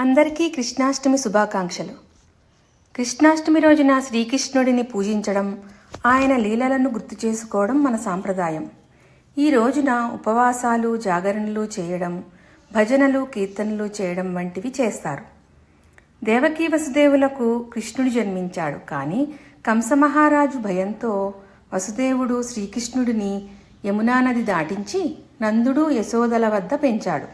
అందరికీ కృష్ణాష్టమి శుభాకాంక్షలు. కృష్ణాష్టమి రోజున శ్రీకృష్ణుడిని పూజించడం, ఆయన లీలలను గుర్తు చేసుకోవడం మన సాంప్రదాయం. ఈ రోజున ఉపవాసాలు, జాగరణలు చేయడం, భజనలు, కీర్తనలు చేయడం వంటివి చేస్తారు. దేవకీ వసుదేవులకు కృష్ణుడు జన్మించాడు. కానీ కంసమహారాజు భయంతో వసుదేవుడు శ్రీకృష్ణుడిని యమునా నది దాటించి నందుడు, యశోదల వద్ద పెంచాడు.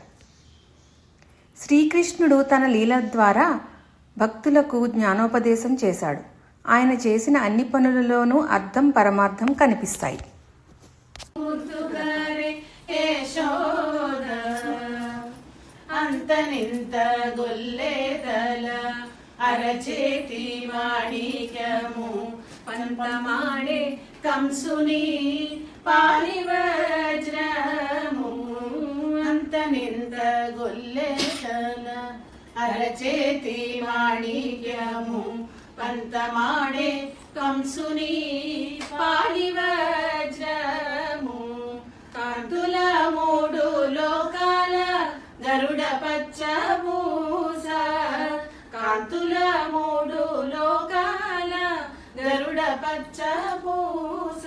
శ్రీకృష్ణుడు తన లీల ద్వారా భక్తులకు జ్ఞానోపదేశం చేశాడు. ఆయన చేసిన అన్ని పనులలోనూ అర్థం, పరమార్థం కనిపిస్తాయి. అరచేతి మాణిక్యము పంతమాడే కంసుని పాలి వజ్రము అంతనింత గొల్లెతల అరచేతి మాణిక్యము పంతమాడే కంసుని పాలి వజ్రము కాంతుల మూడు లోకాల గరుడ పచ్చ పూస కాంతుల మూడు లోకాల గరుడ పచ్చ పూస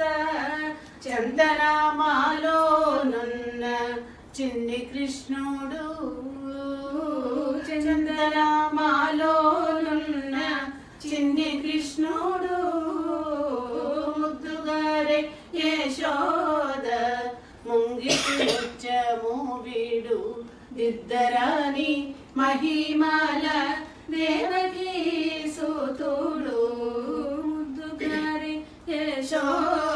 చందనామాలో నున్న చిన్ని కృష్ణుడు చందనామాలో నున్న చిన్ని కృష్ణుడు ముద్దుగారే యశోద ముంగిటి ముచ్చము వీడు దిద్దరాని మహిమాల దేవకీ సూతుడు ముద్దుగారే యశోద